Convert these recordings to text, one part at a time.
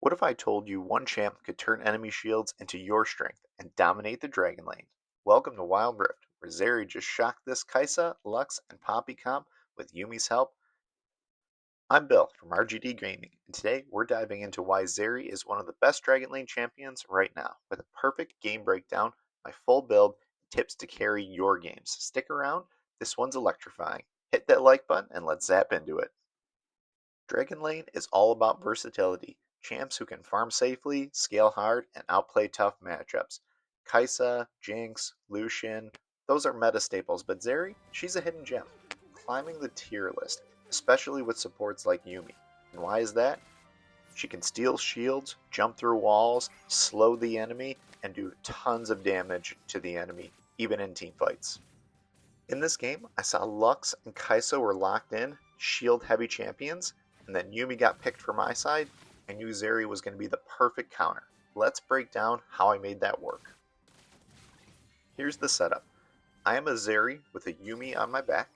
What if I told you one champ could turn enemy shields into your strength and dominate the dragon lane? Welcome to Wild Rift, where Zeri just shocked this Kaisa, Lux, and Poppy comp with Yumi's help. I'm Bill from RGD Gaming, and today we're diving into why Zeri is one of the best dragon lane champions right now, with a perfect game breakdown, my full build, and tips to carry your games. Stick around, this one's electrifying. Hit that like button and let's zap into it. Dragon Lane is all about versatility. Champs who can farm safely, scale hard, and outplay tough matchups. Kaisa, Jinx, Lucian, those are meta staples, but Zeri, she's a hidden gem, climbing the tier list, especially with supports like Yumi. And why is that? She can steal shields, jump through walls, slow the enemy, and do tons of damage to the enemy, even in teamfights. In this game, I saw Lux and Kaisa were locked in, shield heavy champions, and then Yumi got picked for my side. I knew Zeri was going to be the perfect counter. Let's break down how I made that work. Here's the setup. I am a Zeri with a Yumi on my back.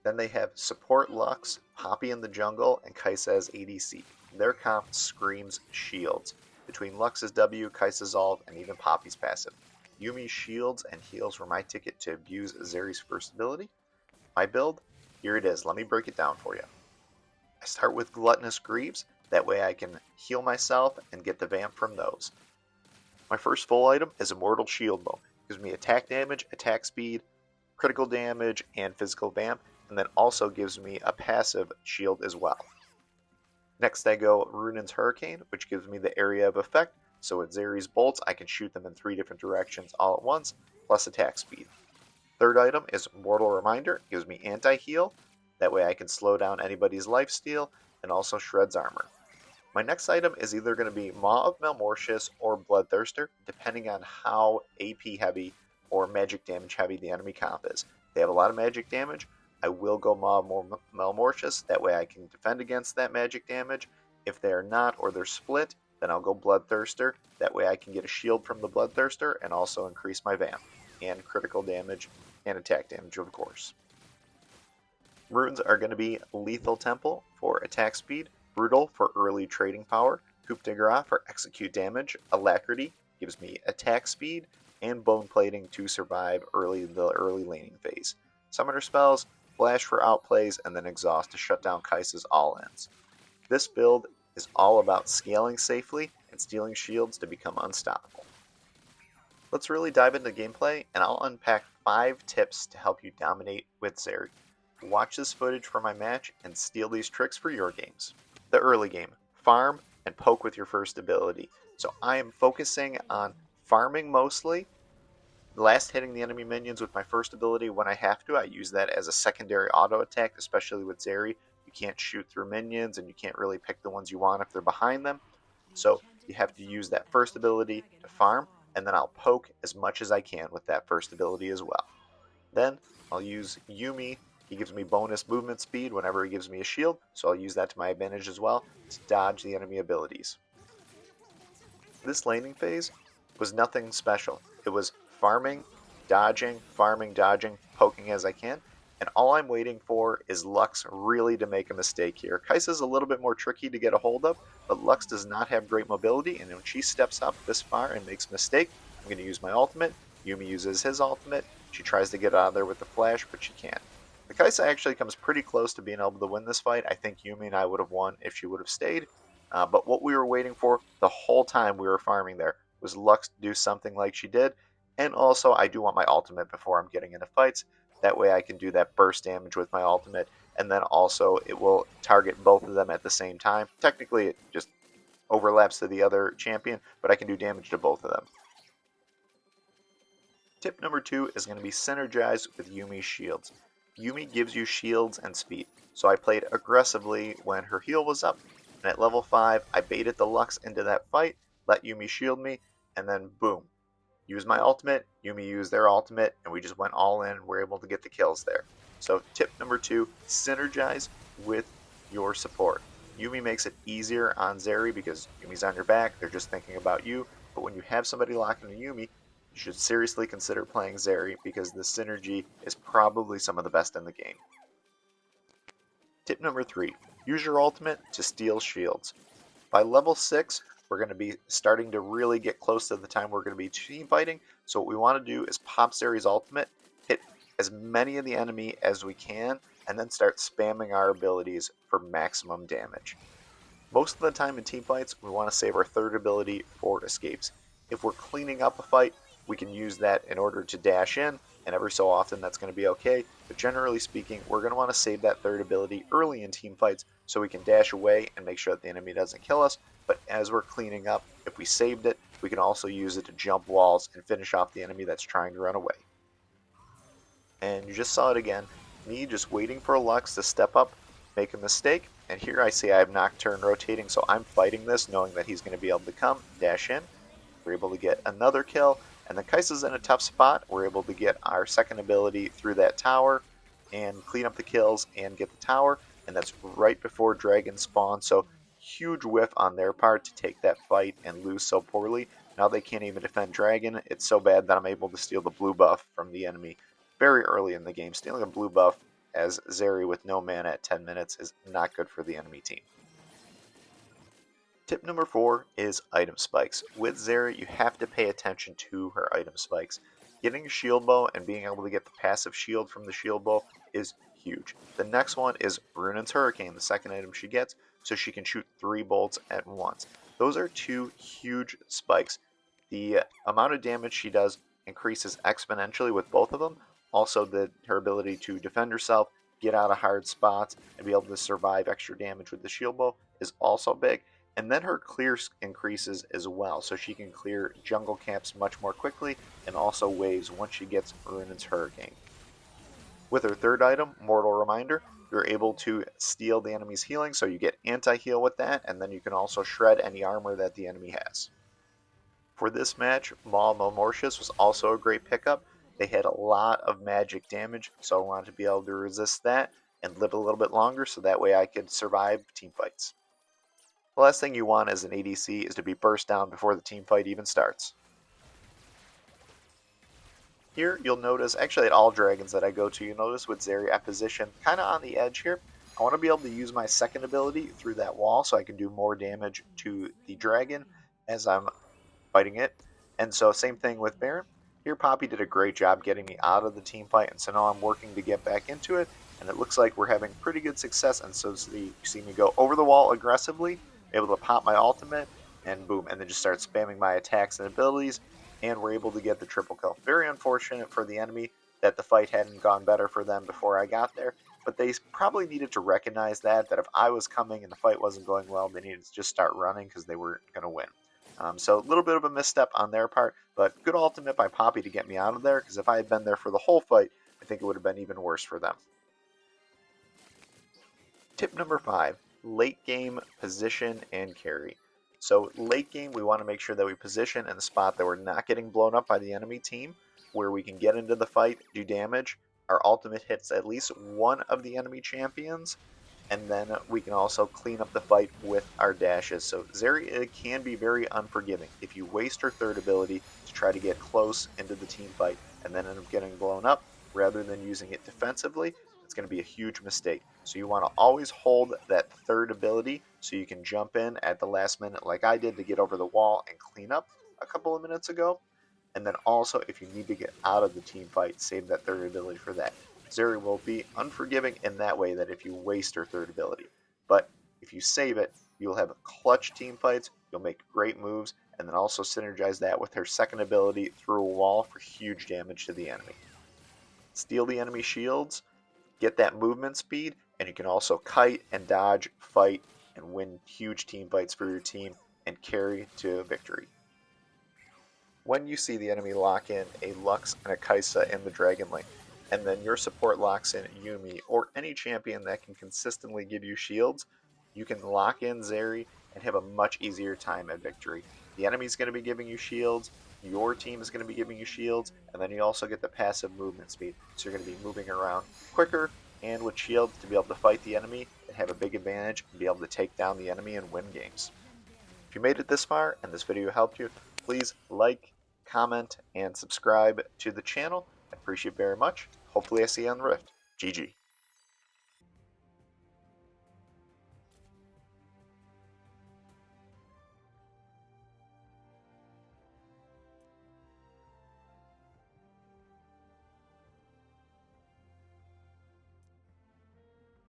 Then they have support Lux, Poppy in the jungle, and Kaisa as ADC. Their comp screams shields. Between Lux's W, Kaisa's ult, and even Poppy's passive. Yumi's shields and heals were my ticket to abuse Zeri's first ability. My build? Here it is. Let me break it down for you. I start with Gluttonous Greaves. That way I can heal myself and get the vamp from those. My first full item is Immortal Shield Bow. It gives me attack damage, attack speed, critical damage, and physical vamp, and then also gives me a passive shield as well. Next I go Runan's Hurricane, which gives me the area of effect, so with Zeri's bolts I can shoot them in 3 different directions all at once, plus attack speed. Third item is Mortal Reminder. It gives me anti-heal, that way I can slow down anybody's lifesteal, and also shreds armor. My next item is either going to be Maw of Malmortius or Bloodthirster, depending on how AP heavy or magic damage heavy the enemy comp is. If they have a lot of magic damage, I will go Maw of Malmortius, that way I can defend against that magic damage. If they are not or they're split, then I'll go Bloodthirster, that way I can get a shield from the Bloodthirster and also increase my vamp, and critical damage and attack damage of course. Runes are going to be Lethal Temple for attack speed, Brutal for early trading power, Coup de Grace for execute damage, Alacrity gives me attack speed, and Bone Plating to survive the early laning phase. Summoner spells, Flash for outplays, and then Exhaust to shut down Kaisa's all-ins. This build is all about scaling safely and stealing shields to become unstoppable. Let's really dive into gameplay, and I'll unpack 5 tips to help you dominate with Zeri. Watch this footage for my match and steal these tricks for your games. The early game, farm and poke with your first ability. So I am focusing on farming mostly, last hitting the enemy minions with my first ability when I have to. I use that as a secondary auto attack, especially with Zeri. You can't shoot through minions and you can't really pick the ones you want if they're behind them. So you have to use that first ability to farm, and then I'll poke as much as I can with that first ability as well. Then I'll use Yumi. He gives me bonus movement speed whenever he gives me a shield, so I'll use that to my advantage as well to dodge the enemy abilities. This laning phase was nothing special. It was farming, dodging, poking as I can, and all I'm waiting for is Lux really to make a mistake here. Kaisa's a little bit more tricky to get a hold of, but Lux does not have great mobility, and when she steps up this far and makes a mistake, I'm going to use my ultimate. Yumi uses his ultimate. She tries to get out of there with the flash, but she can't. The Kaisa actually comes pretty close to being able to win this fight. I think Yumi and I would have won if she would have stayed. But what we were waiting for the whole time we were farming there was Lux to do something like she did. And also, I do want my ultimate before I'm getting into fights. That way I can do that burst damage with my ultimate. And then also, it will target both of them at the same time. Technically, it just overlaps to the other champion, but I can do damage to both of them. Tip number 2 is going to be synergize with Yumi's shields. Yumi gives you shields and speed, so I played aggressively when her heal was up, and at level 5 I baited the Lux into that fight, let Yumi shield me, and then boom. Use my ultimate, Yumi used their ultimate, and we just went all in and were able to get the kills there. So tip number 2, synergize with your support. Yumi makes it easier on Zeri because Yumi's on your back, they're just thinking about you, but when you have somebody locked into Yumi, you should seriously consider playing Zeri because the synergy is probably some of the best in the game. Tip number 3, use your ultimate to steal shields. By level 6, we're going to be starting to really get close to the time we're going to be team fighting. So what we want to do is pop Zeri's ultimate, hit as many of the enemy as we can, and then start spamming our abilities for maximum damage. Most of the time in team fights, we want to save our third ability for escapes. If we're cleaning up a fight, we can use that in order to dash in, and every so often that's going to be okay, but generally speaking, we're going to want to save that third ability early in team fights so we can dash away and make sure that the enemy doesn't kill us, but as we're cleaning up, if we saved it, we can also use it to jump walls and finish off the enemy that's trying to run away. And you just saw it again, me just waiting for Lux to step up, make a mistake, and here I see I have Nocturne rotating, so I'm fighting this knowing that he's going to be able to come, dash in. We're able to get another kill, and then Kai'Sa's in a tough spot. We're able to get our second ability through that tower and clean up the kills and get the tower, and that's right before Dragon spawn, so huge whiff on their part to take that fight and lose so poorly. Now they can't even defend Dragon. It's so bad that I'm able to steal the blue buff from the enemy very early in the game. Stealing a blue buff as Zeri with no mana at 10 minutes is not good for the enemy team. Tip number 4 is item spikes. With Zeri, you have to pay attention to her item spikes. Getting a shield bow and being able to get the passive shield from the shield bow is huge. The next one is Runan's Hurricane, the second item she gets, so she can shoot 3 bolts at once. Those are 2 huge spikes. The amount of damage she does increases exponentially with both of them. Also, her ability to defend herself, get out of hard spots, and be able to survive extra damage with the shield bow is also big. And then her clear increases as well, so she can clear jungle camps much more quickly and also waves once she gets Runan's Hurricane. With her third item, Mortal Reminder, you're able to steal the enemy's healing, so you get anti-heal with that, and then you can also shred any armor that the enemy has. For this match, Maul Mortius was also a great pickup. They had a lot of magic damage, so I wanted to be able to resist that and live a little bit longer so that way I could survive team fights. The last thing you want as an ADC is to be burst down before the team fight even starts. Here you'll notice, actually at all dragons that I go to, you'll notice with Zeri I position kind of on the edge here. I want to be able to use my second ability through that wall so I can do more damage to the dragon as I'm fighting it. And so same thing with Baron. Here Poppy did a great job getting me out of the team fight, and so now I'm working to get back into it, and it looks like we're having pretty good success, and so you see me go over the wall aggressively, able to pop my ultimate, and boom, and then just start spamming my attacks and abilities, and we're able to get the triple kill. Very unfortunate for the enemy that the fight hadn't gone better for them before I got there, but they probably needed to recognize that if I was coming and the fight wasn't going well, they needed to just start running because they weren't going to win. So a little bit of a misstep on their part, but good ultimate by Poppy to get me out of there, because if I had been there for the whole fight, I think it would have been even worse for them. Tip number 5, late game position and carry. So late game, we want to make sure that we position in the spot that we're not getting blown up by the enemy team, where we can get into the fight, do damage. Our ultimate hits at least one of the enemy champions, and then we can also clean up the fight with our dashes. So Zeri can be very unforgiving. If you waste her third ability to try to get close into the team fight and then end up getting blown up, rather than using it defensively, it's going to be a huge mistake. So you want to always hold that third ability so you can jump in at the last minute like I did to get over the wall and clean up a couple of minutes ago. And then also, if you need to get out of the team fight, save that third ability for that. Zeri will be unforgiving in that way that if you waste her third ability. But if you save it, you'll have clutch team fights, you'll make great moves, and then also synergize that with her second ability through a wall for huge damage to the enemy. Steal the enemy shields, get that movement speed, and you can also kite and dodge, fight, and win huge team fights for your team and carry to victory. When you see the enemy lock in a Lux and a Kai'Sa in the Dragon Lane, and then your support locks in Yuumi or any champion that can consistently give you shields, you can lock in Zeri and have a much easier time at victory. The enemy's going to be giving you shields, your team is going to be giving you shields, and then you also get the passive movement speed. So you're going to be moving around quicker and with shields to be able to fight the enemy and have a big advantage and be able to take down the enemy and win games. If you made it this far and this video helped you, please like, comment, and subscribe to the channel. I appreciate it very much. Hopefully I see you on the Rift. GG.